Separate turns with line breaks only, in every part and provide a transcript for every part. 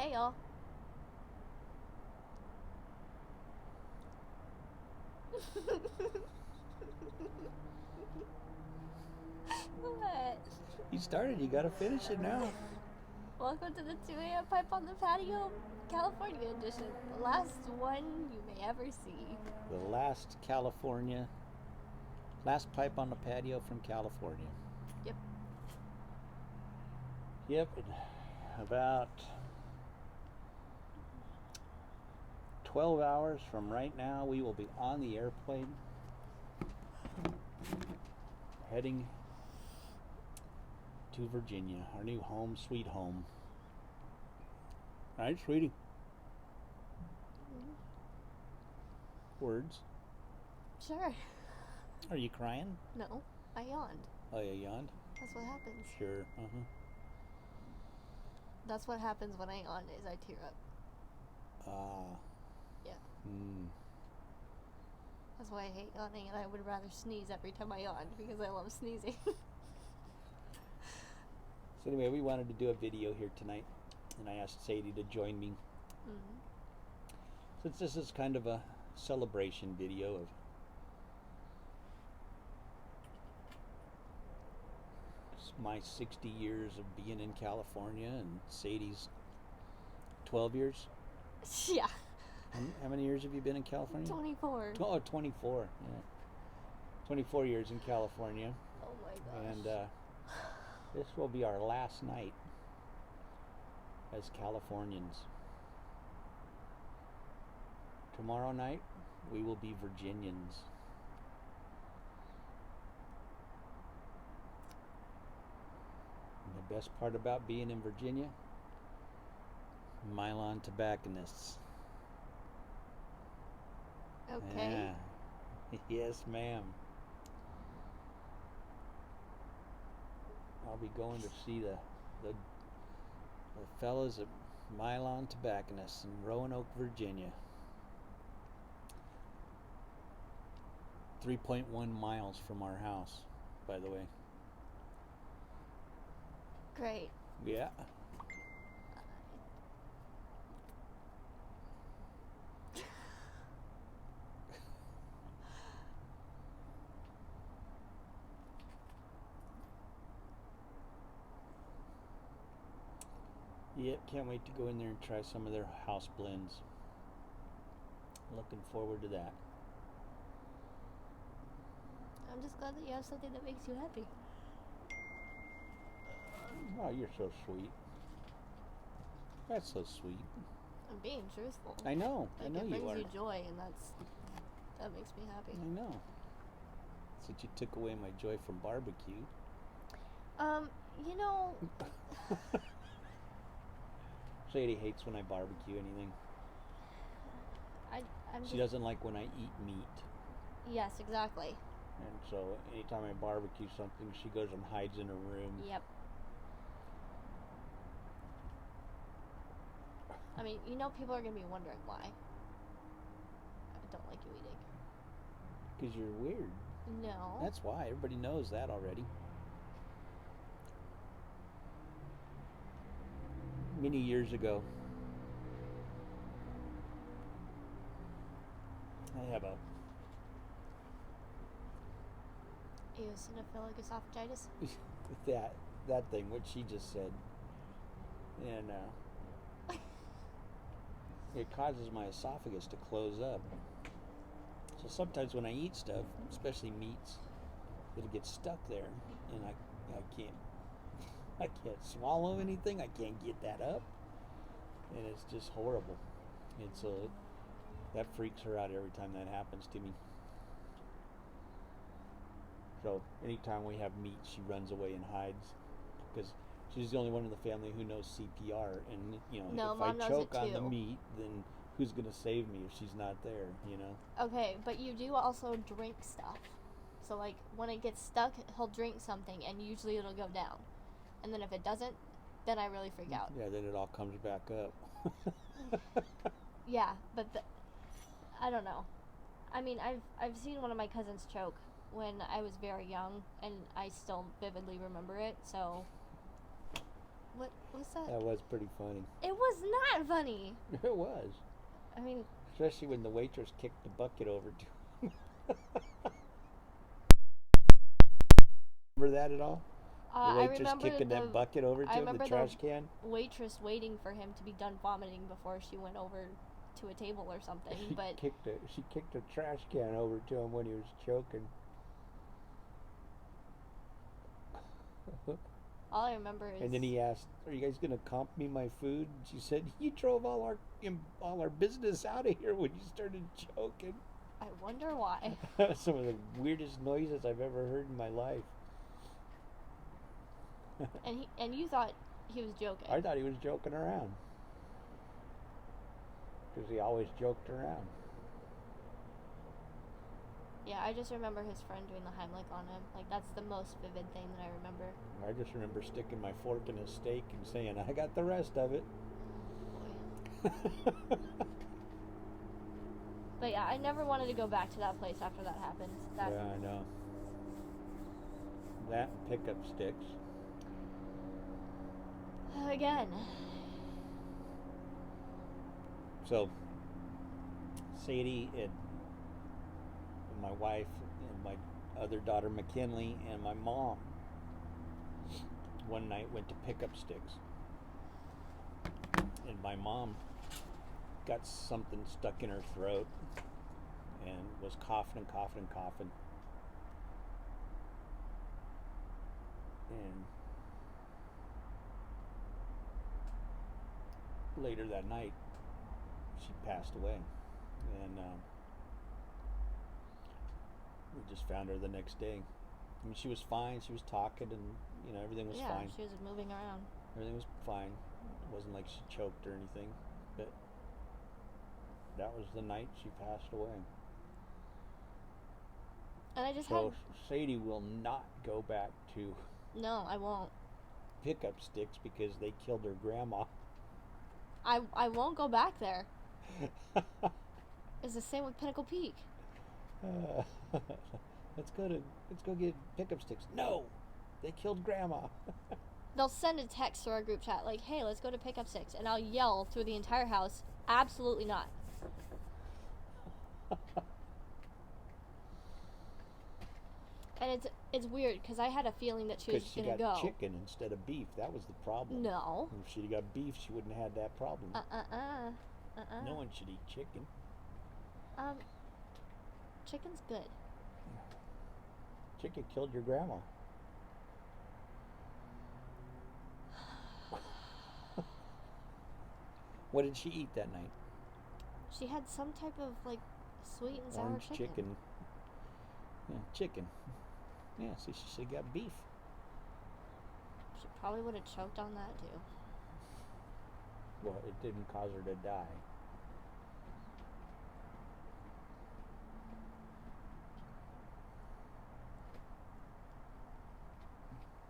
Hey, y'all. What?
You started, you gotta finish it now.
Welcome to the 2 a.m. Pipe on the Patio, California edition. The last one you may ever see.
The last pipe on the patio from California.
Yep.
Yep, about 12 hours from right now, we will be on the airplane heading to Virginia, our new home, sweet home. All right, sweetie. Words.
Sure.
Are you crying?
No, I yawned.
Oh, you yawned?
That's what happens.
Sure.
That's what happens when I yawn, is I tear up.
Ah.
Yeah.
Hmm.
That's why I hate yawning, and I would rather sneeze every time I yawn, because I love sneezing.
So anyway, we wanted to do a video here tonight, and I asked Sadie to join me.
Mm-hmm.
Since this is kind of a celebration video of my 60 years of being in California and Sadie's 12 years.
Yeah.
How many years have you been in California?
24.
Oh, 24. Yeah. 24 years in California.
Oh my gosh.
And this will be our last night as Californians. Tomorrow night, we will be Virginians. And the best part about being in Virginia, Mylon tobacconists.
Okay.
Yeah. Yes, ma'am. I'll be going to see the fellas at Mylon Tobacconists in Roanoke, Virginia. 3.1 miles from our house, by the way.
Great.
Yeah. Yep, can't wait to go in there and try some of their house blends. Looking forward to that.
I'm just glad that you have something that makes you happy.
Oh, you're so sweet. That's so sweet.
I'm being truthful.
I know.
Like,
I know you are.
it brings you joy, and that makes me happy.
I know. Since you took away my joy from barbecue.
You know...
Sadie hates when I barbecue anything. She doesn't like when I eat meat.
Yes, exactly.
And so anytime I barbecue something, she goes and hides in her room.
Yep. I mean, you know, people are going to be wondering why I don't like you eating.
Because you're weird.
No.
That's why. Everybody knows that already. Many years ago, I have
eosinophilic esophagitis?
that thing, what she just said. And it causes my esophagus to close up. So sometimes when I eat stuff, especially meats, it'll get stuck there, and I can't swallow anything. I can't get that up, and it's just horrible. And so that freaks her out every time that happens to me. So anytime we have meat, she runs away and hides, because she's the only one in the family who knows CPR. And
No,
if
Mom
I
knows
choke
it
on the
too.
meat, then who's gonna save me if she's not there?
Okay, but you do also drink stuff. So, like, when it gets stuck, he'll drink something, and usually it'll go down. And then if it doesn't, then I really freak out.
Yeah, then it all comes back up.
Yeah, but I don't know. I mean, I've seen one of my cousins choke when I was very young, and I still vividly remember it. So, What was that?
That was pretty funny.
It was not funny.
It was.
I mean,
Especially when the waitress kicked the bucket over to him. Remember that at all? The
I
waitress
remember
kicking that bucket over to him, the trash can?
Waitress waiting for him to be done vomiting before she went over to a table or something. But
She kicked a trash can over to him when he was choking.
all I remember is.
And then he asked, "Are you guys going to comp me my food?" She said, "You drove all our business out of here when you started choking."
I wonder why.
Some of the weirdest noises I've ever heard in my life.
And you thought he was joking.
I thought he was joking around. Because he always joked around.
Yeah, I just remember his friend doing the Heimlich on him. Like, that's the most vivid thing that I remember.
I just remember sticking my fork in his steak and saying, "I got the rest of it."
Boy. But yeah, I never wanted to go back to that place after that happened.
Yeah, I know. That and pickup sticks.
Again.
So, Sadie and my wife and my other daughter McKinley and my mom one night went to pick up sticks. And my mom got something stuck in her throat and was coughing and coughing and coughing. And later that night, she passed away. And we just found her the next day. I mean, she was fine. She was talking, and everything was fine.
Yeah, she was moving around.
Everything was fine. It wasn't like she choked or anything. But that was the night she passed away.
And I just
So Sadie will not go back to
No, I won't.
pickup sticks because they killed her grandma.
I won't go back there. It's the same with Pinnacle Peak.
Let's go get pickup sticks. No, they killed grandma.
They'll send a text to our group chat like, "Hey, let's go to Pickup Sticks," and I'll yell through the entire house, "Absolutely not." And it's weird because I had a feeling that she was
Because she
gonna
got
go.
chicken instead of beef. That was the problem.
No.
If she'd got beef, she wouldn't have had that problem. No one should eat chicken.
Chicken's good.
Chicken killed your grandma. What did she eat that night?
She had some type of like sweet and sour
Orange
chicken.
chicken. Yeah, chicken. Yeah, so she should have got beef.
She probably would have choked on that too.
Well, it didn't cause her to die.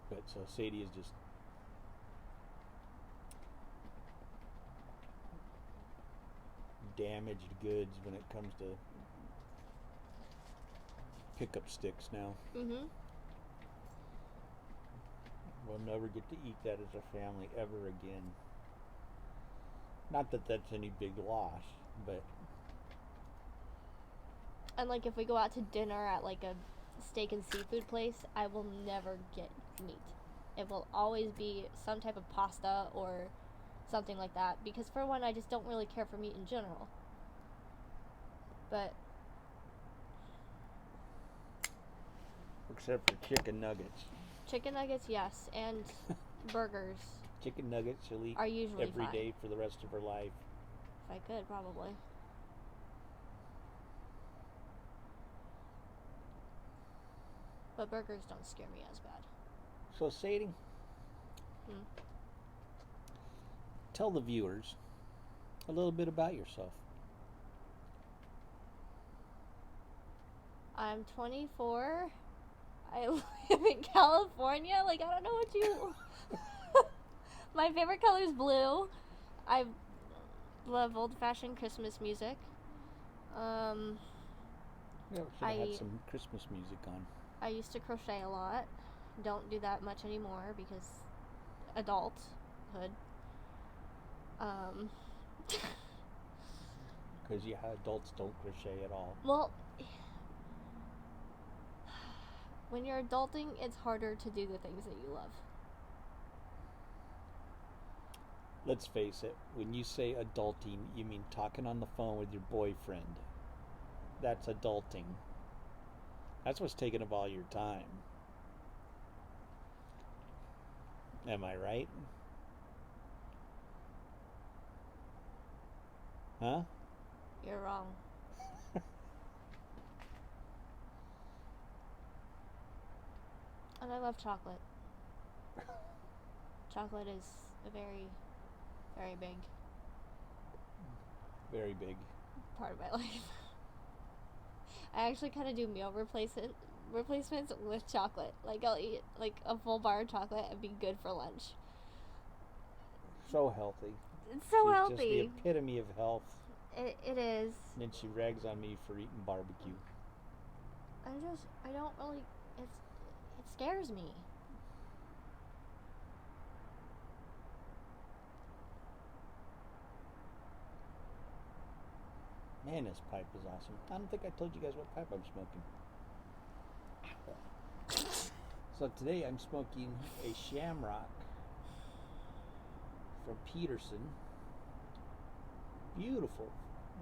But so Sadie is just damaged goods when it comes to pickup sticks now.
Mm-hmm.
We'll never get to eat that as a family ever again. Not that that's any big loss, but
And like if we go out to dinner at like a steak and seafood place, I will never get meat. It will always be some type of pasta or something like that because for one, I just don't really care for meat in general. But
except for chicken nuggets.
chicken nuggets, yes, and burgers
Chicken nuggets she'll eat
are usually
every
fine.
day for the rest of her life.
If I could, probably. But burgers don't scare me as bad.
So Sadie, tell the viewers a little bit about yourself.
I'm 24. I live in California. Like, I don't know what you... My favorite color is blue. I love old-fashioned Christmas music.
Yeah, we should have had some Christmas music on.
I used to crochet a lot. Don't do that much anymore because adult. childhood.
Because yeah, adults don't crochet at all.
Well, when you're adulting, it's harder to do the things that you love.
Let's face it, when you say adulting, you mean talking on the phone with your boyfriend. That's adulting. That's what's taking up all your time. Am I right? Huh?
You're wrong. And I love chocolate. Chocolate is a very, very big
Very big.
part of my life. I actually kind of do meal replacements with chocolate. Like I'll eat like a full bar of chocolate and be good for lunch.
So healthy.
It's so
She's
healthy.
just the epitome of health.
It is.
And then she rags on me for eating barbecue.
I don't really. It scares me.
Man, this pipe is awesome. I don't think I told you guys what pipe I'm smoking. So today I'm smoking a Shamrock from Peterson. Beautiful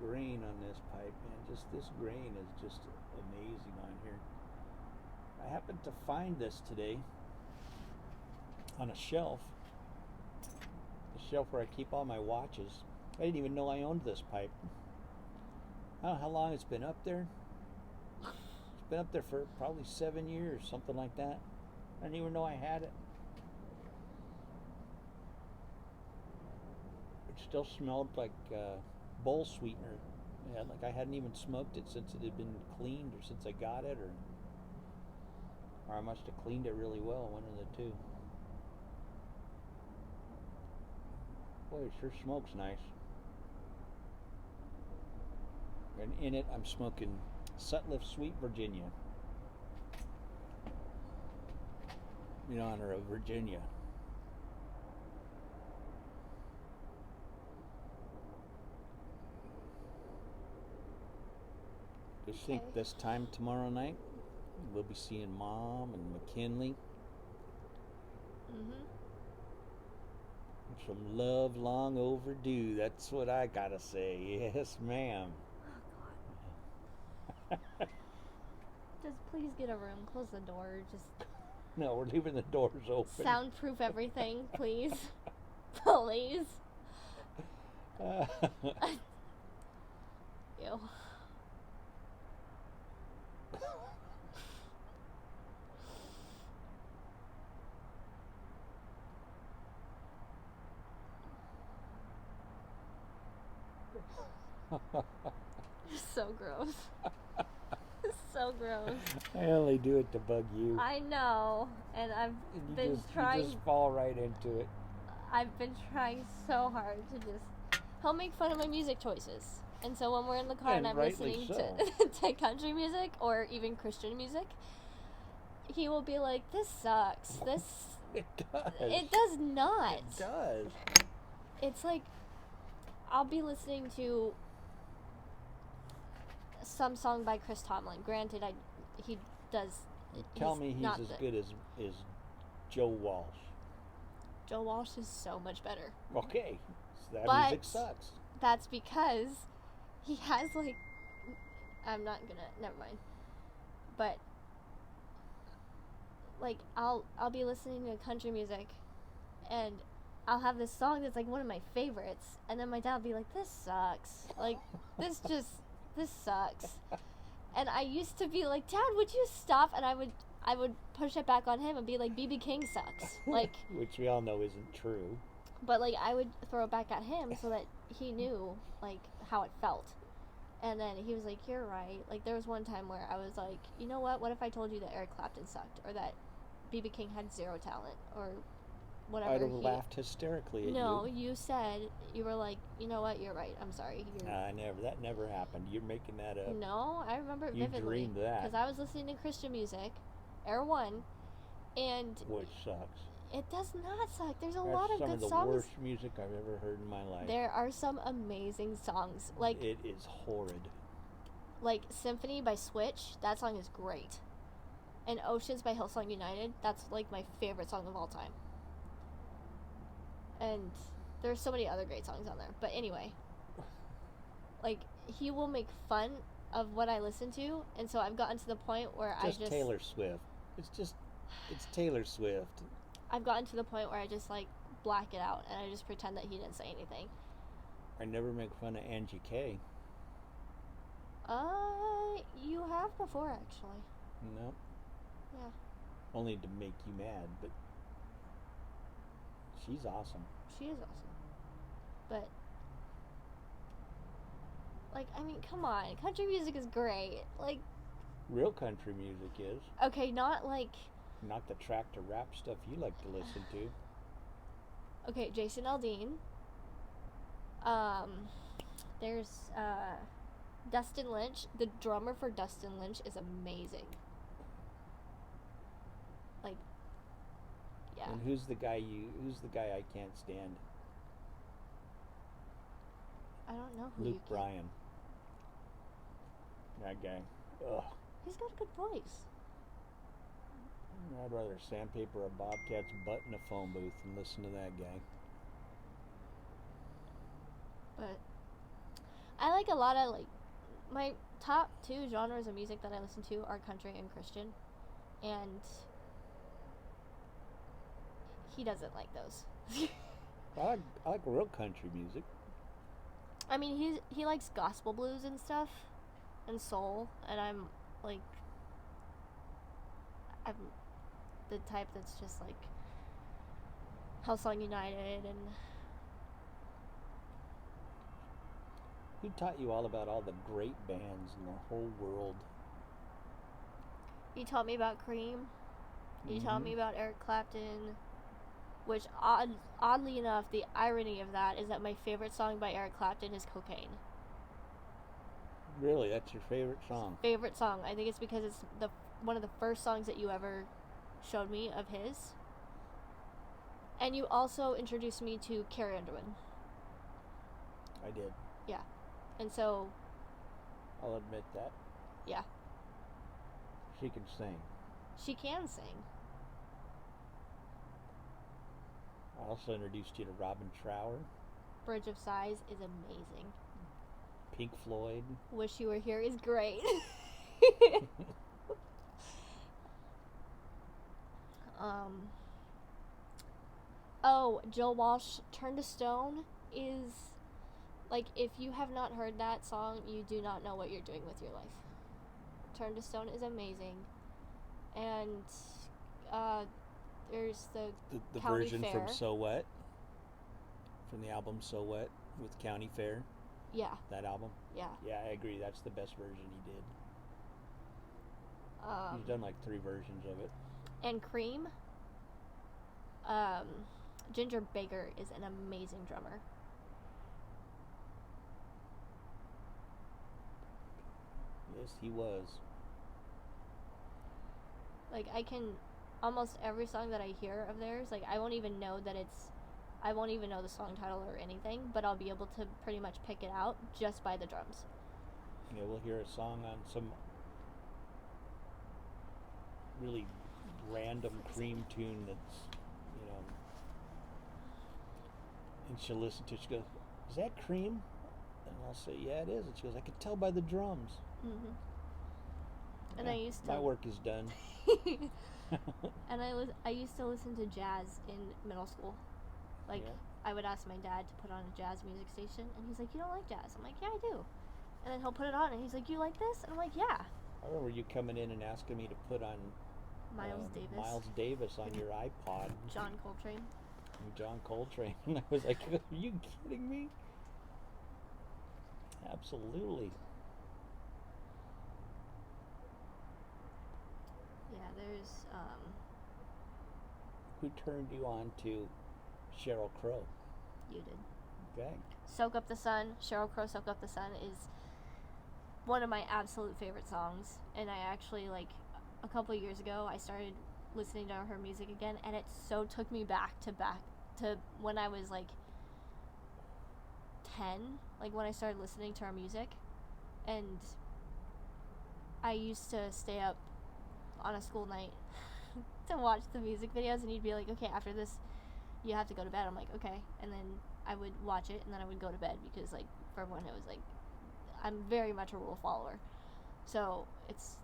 grain on this pipe, man. Just this grain is just amazing on here. I happened to find this today on a shelf. The shelf where I keep all my watches. I didn't even know I owned this pipe. I don't know how long it's been up there. It's been up there for probably 7 years, something like that. I didn't even know I had it. It still smelled like bowl sweetener. Yeah, like I hadn't even smoked it since it had been cleaned, or since I got it, or I must have cleaned it really well, one of the two. Boy, it sure smokes nice. And in it, I'm smoking Sutliff Sweet Virginia, in honor of Virginia. Just think, this time tomorrow night, we'll be seeing Mom and McKinley.
Mhm.
Some love long overdue. That's what I gotta say. Yes, ma'am.
Just please get a room. Close the door. Just
No, we're leaving the doors open.
soundproof everything, please. Please. Ew. So gross. So gross.
I only do it to bug you.
I know, and I've
And
been
you
trying.
just fall right into it.
I've been trying so hard to just. He'll make fun of my music choices, and so when we're in the car and I'm
rightly
listening
so.
to country music or even Christian music, he will be like, "This sucks. This."
It does.
It does not.
It does.
It's like I'll be listening to some song by Chris Tomlin. Granted, he does.
Tell me he's
not
as good as Joe Walsh.
Joe Walsh is so much better.
Okay, so that
But
music sucks.
that's because he has like. I'm not gonna. Never mind. But like I'll be listening to country music, and I'll have this song that's like one of my favorites, and then my dad will be like, "This sucks. Like this sucks." And I used to be like, "Dad, would you stop?" And I would push it back on him and be like, "BB King sucks." Like,
which we all know isn't true.
but like I would throw it back at him so that he knew like how it felt. And then he was like, "You're right." Like there was one time where I was like, "You know what? What if I told you that Eric Clapton sucked, or that BB King had zero talent, or whatever?"
I'd have laughed hysterically at
No,
you.
you said, you were like, "You know what? You're right. I'm sorry."
That never happened. You're making that up.
No, I remember it
You
vividly.
dreamed that.
Because I was listening to Christian music, Air One, and
Which sucks.
It does not suck. There's a
That's
lot of
some
good
of the
songs.
worst music I've ever heard in my life.
There are some amazing songs. Like,
it is horrid.
like Symphony by Switch. That song is great. And Oceans by Hillsong United. That's like my favorite song of all time. And there's so many other great songs on there. But anyway, like, he will make fun of what I listen to, and so I've gotten to the point where
It's Taylor Swift. It's Taylor Swift.
I've gotten to the point where I just like black it out and I just pretend that he didn't say anything.
I never make fun of Angie K.
You have before, actually.
No.
Yeah.
Only to make you mad, but she's awesome.
She is awesome. But, like, I mean, come on. Country music is great. Like,
Real country music is.
okay, not like,
Not the tractor rap stuff you like to listen to.
okay, Jason Aldean. There's, Dustin Lynch. The drummer for Dustin Lynch is amazing. Like, yeah.
And who's the guy I can't stand?
I don't know who
Luke
you can.
Bryan. That guy. Ugh.
He's got a good voice.
I'd rather sandpaper a bobcat's butt in a phone booth than listen to that guy.
But I like a lot of, like, my top two genres of music that I listen to are country and Christian, and he doesn't like those.
I like real country music.
I mean, he likes gospel blues and stuff, and soul, and I'm the type that's just like Hillsong United and.
Who taught you all about all the great bands in the whole world?
You taught me about Cream. You taught me about Eric Clapton. Which, oddly enough, the irony of that is that my favorite song by Eric Clapton is Cocaine.
Really, that's your favorite song?
Favorite song. I think it's because it's one of the first songs that you ever showed me of his. And you also introduced me to Carrie Underwood.
I did.
Yeah. And so,
I'll admit that.
yeah,
She can sing.
she can sing.
I also introduced you to Robin Trower,
Bridge of Sighs is amazing.
Pink Floyd.
Wish You Were Here is great. Oh, Jill Walsh, Turn to Stone is, like, if you have not heard that song, you do not know what you're doing with your life. Turn to Stone is amazing. And, there's
The
County
version
Fair.
from So What? From the album So What with County Fair.
Yeah,
That album.
yeah.
Yeah, I agree. That's the best version he did. He's done like 3 versions of it.
And Cream, Ginger Baker is an amazing drummer.
Yes, he was.
Like, I can, almost every song that I hear of theirs, like, I won't even know the song title or anything, but I'll be able to pretty much pick it out just by the drums.
Yeah, we'll hear a song on some really random Cream tune that's, and she'll listen to it. She goes, "Is that Cream?" And I'll say, "Yeah, it is." And she goes, "I could tell by the drums."
Mm-hmm. And
Yeah,
I used to...
my work is done.
And I used to listen to jazz in middle school. Like,
Yeah.
I would ask my dad to put on a jazz music station, and he's like, "You don't like jazz?" I'm like, "Yeah, I do." And then he'll put it on, and he's like, "You like this?" And I'm like, "Yeah."
I remember you coming in and asking me to put on Miles Davis on your iPod.
John Coltrane.
John Coltrane. And I was like, "Are you kidding me?" Absolutely.
Yeah, there's,
Who turned you on to Sheryl Crow?
you did.
Okay.
Soak Up the Sun, Sheryl Crow Soak Up the Sun is one of my absolute favorite songs. And I actually, like, a couple of years ago, I started listening to her music again, and it so took me back to when I was like 10, like when I started listening to her music. And I used to stay up on a school night to watch the music videos, and he'd be like, okay, after this you have to go to bed. I'm like, okay. And then I would watch it, and then I would go to bed, because like for one, it was like, I'm very much a rule follower, so it's,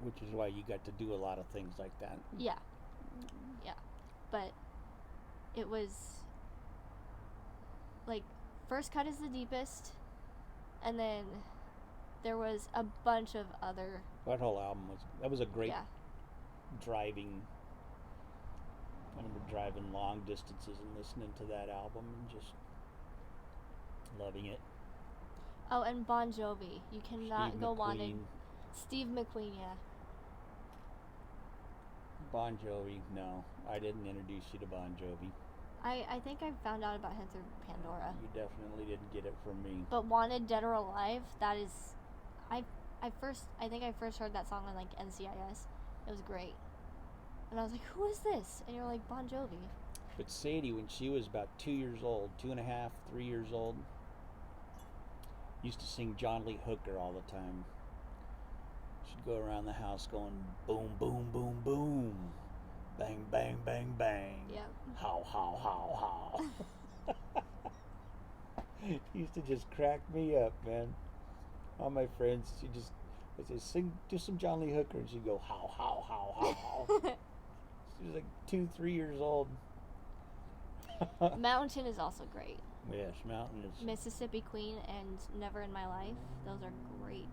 which is why you got to do a lot of things like that.
yeah, but it was like, First Cut is the deepest, and then there was a bunch of other,
That whole album was a great
yeah,
driving. I remember driving long distances and listening to that album and just loving it.
oh, and Bon Jovi, you cannot
Steve
go
McQueen.
wanting. Steve McQueen, yeah.
Bon Jovi, no. I didn't introduce you to Bon Jovi.
I think I found out about him through Pandora.
You definitely didn't get it from me.
But Wanted, Dead or Alive, that is, I think I first heard that song on like NCIS. It was great. And I was like, who is this? And you're like, Bon Jovi.
But Sadie, when she was about 2 years old, 2.5, 3 years old, used to sing John Lee Hooker all the time. She'd go around the house going boom, boom, boom, boom. Bang, bang, bang, bang.
Yep.
How, how, how, how. Used to just crack me up, man. All my friends, I'd say, sing, do some John Lee Hooker, and she'd go, how, how, how, how. She was like 2, 3 years old.
Mountain is also great.
Yes, Mountain is.
Mississippi Queen and Never in My Life, those are great.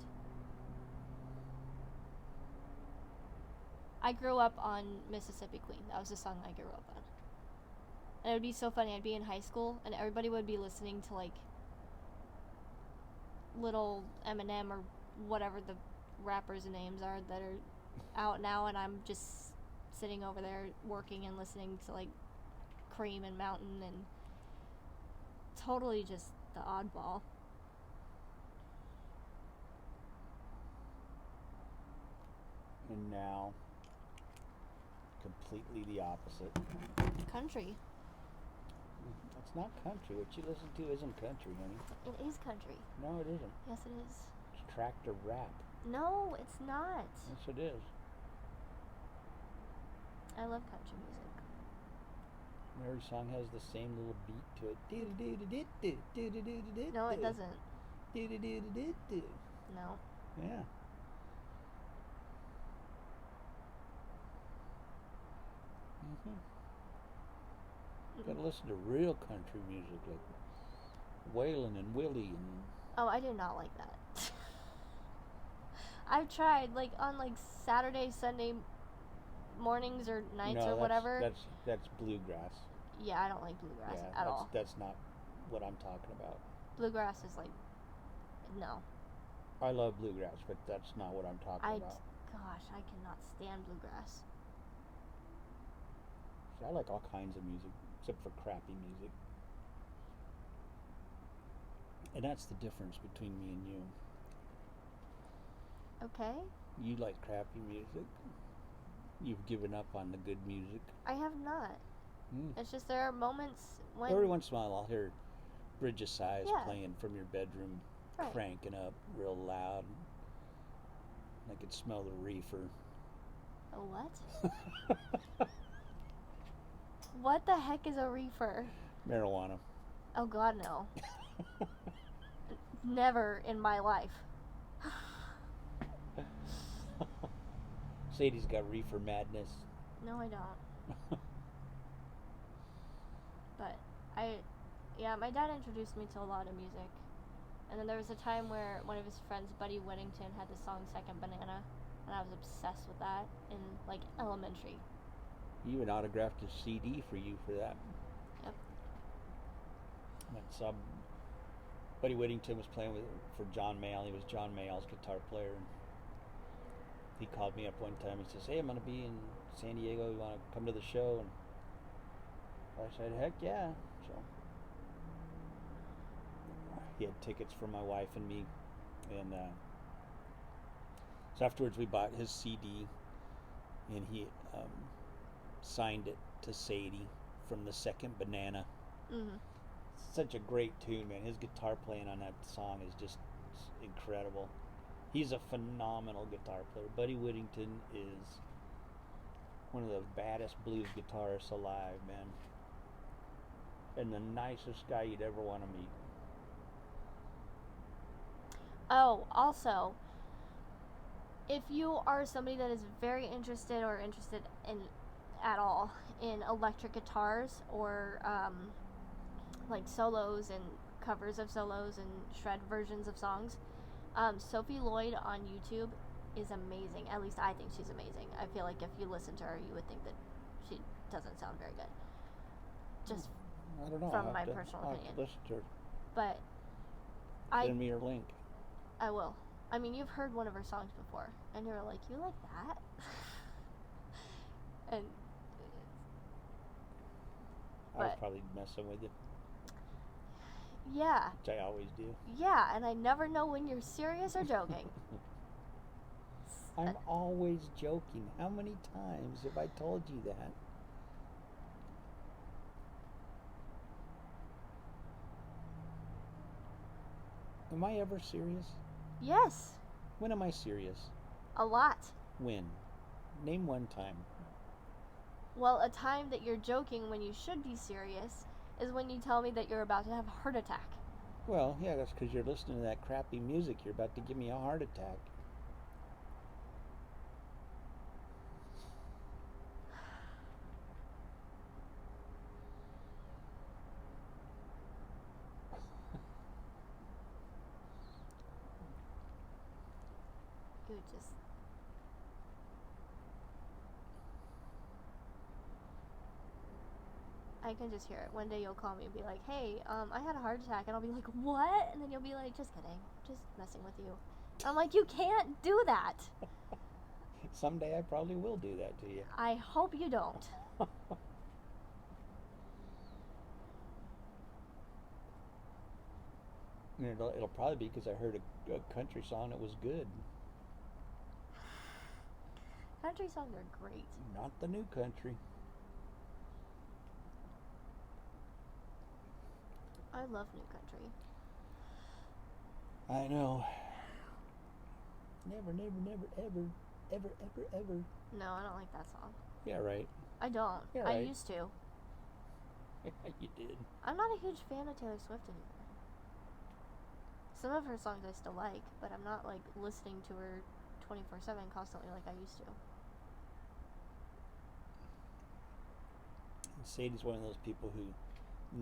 I grew up on Mississippi Queen. That was the song I grew up on. And it would be so funny. I'd be in high school, and everybody would be listening to like Little Eminem or whatever the rappers' names are that are out now, and I'm just sitting over there working and listening to like Cream and Mountain, and totally just the oddball.
And now, completely the opposite.
Country.
It's not country. What you listen to isn't country, honey.
It is country.
No, it isn't.
Yes, it is.
It's tractor rap.
No, it's not.
Yes, it is.
I love country music.
Every song has the same little beat to it.
No, it doesn't. No.
Yeah. Gotta listen to real country music, like Waylon and Willie and.
Oh, I do not like that. I've tried, like on like Saturday, Sunday mornings or nights or whatever.
That's bluegrass.
Yeah, I don't like bluegrass at all.
That's not what I'm talking about.
Bluegrass is like, no.
I love bluegrass, but that's not what I'm talking about.
Gosh, I cannot stand bluegrass.
See, I like all kinds of music, except for crappy music. And that's the difference between me and you.
Okay.
You like crappy music. You've given up on the good music.
I have not. It's just there are moments when...
Every once in a while I'll hear Bridge of Sighs
Yeah.
playing from your bedroom,
Right.
cranking up real loud. I could smell the reefer.
A what? What the heck is a reefer?
Marijuana.
Oh God, no. Never in my life.
Sadie's got reefer madness.
No, I don't. But my dad introduced me to a lot of music. And then there was a time where one of his friends, Buddy Whittington, had the song Second Banana, and I was obsessed with that in like elementary.
He even autographed his CD for you for that.
Yep.
And Buddy Whittington was playing for John Mayall. He was John Mayall's guitar player. And he called me up one time. He says, "Hey, I'm going to be in San Diego. You want to come to the show?" And I said, "Heck yeah!" So he had tickets for my wife and me, and so afterwards we bought his CD, and signed it to Sadie from the second Banana.
Mhm.
Such a great tune, man. His guitar playing on that song is just incredible. He's a phenomenal guitar player. Buddy Whittington is one of the baddest blues guitarists alive, man. And the nicest guy you'd ever want to meet.
Oh, also, if you are somebody that is very interested or interested in at all in electric guitars or like solos and covers of solos and shred versions of songs, Sophie Lloyd on YouTube is amazing. At least I think she's amazing. I feel like if you listen to her, you would think that she doesn't sound very good. Just
I don't know.
from my personal opinion.
Listen to her.
But
Send me your link.
I will. I mean, you've heard one of her songs before, and you're like, you like that? And
I was probably messing with you.
Yeah.
Which I always do.
Yeah, and I never know when you're serious or joking.
I'm always joking. How many times have I told you that? Am I ever serious?
Yes.
When am I serious?
A lot.
When? Name one time.
Well, a time that you're joking when you should be serious is when you tell me that you're about to have a heart attack.
Well, yeah, that's because you're listening to that crappy music. You're about to give me a heart attack.
You just... I can just hear it. One day you'll call me and be like, hey, I had a heart attack. And I'll be like, what? And then you'll be like, just kidding. Just messing with you. I'm like, you can't do that.
Someday I probably will do that to you.
I hope you don't.
And it'll probably be because I heard a country song that was good.
Country songs are great.
Not the new country.
I love new country.
I know. Never, never, never, ever, ever, ever, ever.
No, I don't like that song.
Yeah, right.
I don't.
Yeah,
I
right.
used to.
You did.
I'm not a huge fan of Taylor Swift anymore. Some of her songs I still like, but I'm not like listening to her 24/7 constantly like I used to.
Sadie's one of those people who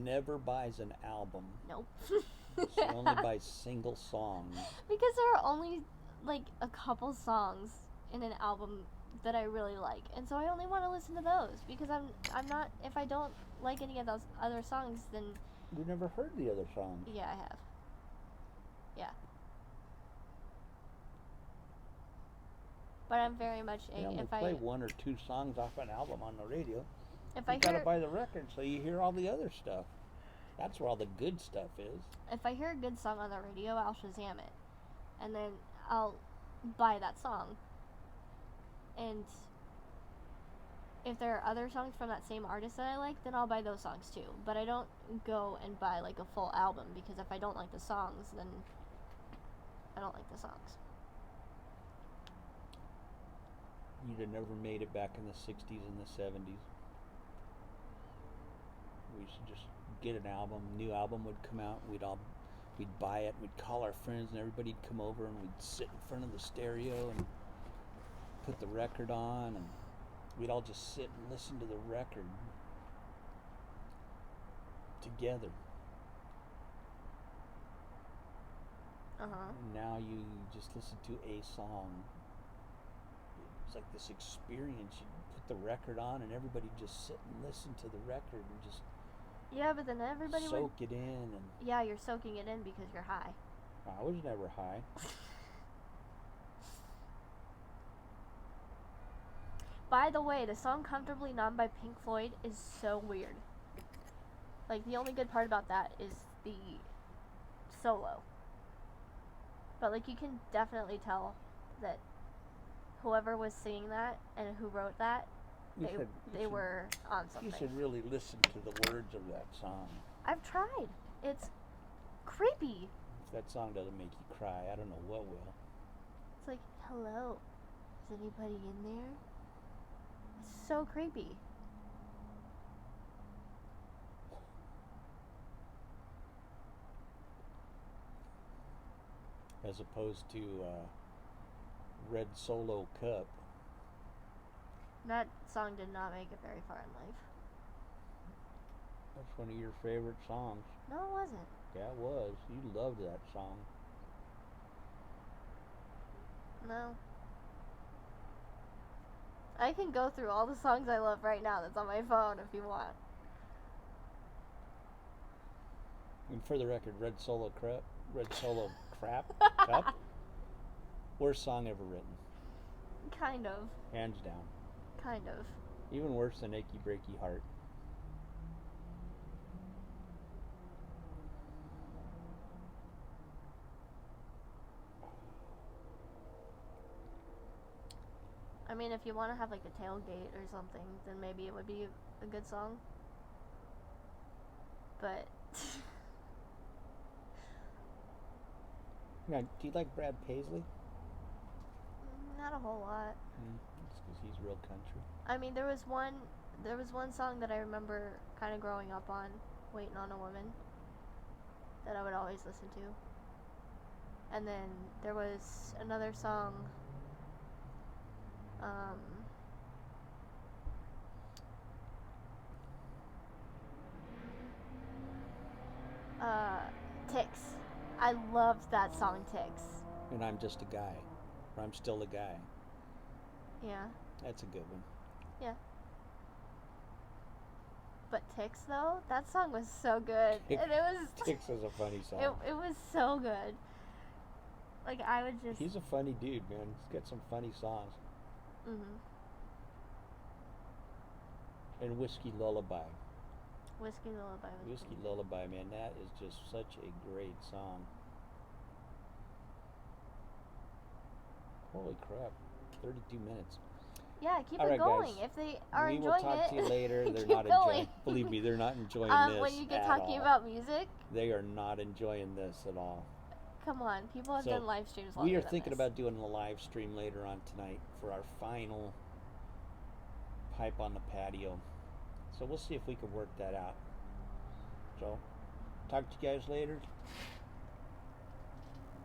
never buys an album.
Nope.
She only buys single songs.
Because there are only like a couple songs in an album that I really like, and so I only want to listen to those because I'm not, if I don't like any of those other songs, then
You've never heard the other songs.
yeah, I have. Yeah. But I'm very much
They only
if
play
I
one or two songs off an album on the radio.
if I
You gotta
hear
buy the record so you hear all the other stuff. That's where all the good stuff is.
if I hear a good song on the radio, I'll Shazam it, and then I'll buy that song. And if there are other songs from that same artist that I like, then I'll buy those songs too. But I don't go and buy like a full album because if I don't like the songs, then I don't like the songs.
You'd have never made it back in the 60s and the 70s. We used to just get an album, new album would come out, we'd buy it, we'd call our friends and everybody'd come over and we'd sit in front of the stereo and put the record on and we'd all just sit and listen to the record together.
Uh-huh.
And now you just listen to a song. It's like this experience. You put the record on and everybody just sit and listen to the record and just
Yeah, but then everybody
soak it in. And
Yeah, you're soaking it in because you're high.
I was never high.
By the way, the song Comfortably Numb by Pink Floyd is so weird. Like, the only good part about that is the solo. But, like, you can definitely tell that whoever was singing that and who wrote that they were on something.
You should really listen to the words of that song.
I've tried. It's creepy.
If that song doesn't make you cry, I don't know what will.
It's like, hello, is anybody in there? It's so creepy.
As opposed to Red Solo Cup.
That song did not make it very far in life.
That's one of your favorite songs.
No, it wasn't.
Yeah, it was. You loved that song.
No. I can go through all the songs I love right now that's on my phone if you want.
And for the record, Red Solo Crap Cup, worst song ever written.
Kind of.
Hands down.
Kind of.
Even worse than Achy Breaky Heart.
I mean, if you want to have like a tailgate or something, then maybe it would be a good song. But
Now, do you like Brad Paisley?
not a whole lot.
It's because he's real country.
I mean, there was one song that I remember kind of growing up on, "Waiting on a Woman," that I would always listen to. And then there was another song, Ticks. I loved that song, Ticks.
And I'm Just a Guy. Or I'm Still a Guy.
Yeah.
That's a good one.
Yeah. But Ticks, though, that song was so good. And it was...
Ticks is a funny song.
It was so good. Like, I would just...
He's a funny dude, man. He's got some funny songs.
Mm-hmm.
And Whiskey Lullaby.
Whiskey Lullaby was
Whiskey
cool.
Lullaby, man, that is just such a great song. Holy crap. 32 minutes.
Yeah, keep
All
it
right,
going.
guys.
If they are
We
enjoying
will talk to you later. They're
keep
not
going.
enjoying. Believe me, they're not enjoying this
when you get
at
talking
all.
about music,
They are not enjoying this at all.
come on. People have
So,
done live streams
We
longer
are
than
thinking
this.
about doing a live stream later on tonight for our final pipe on the patio. So we'll see if we can work that out. So, talk to you guys later.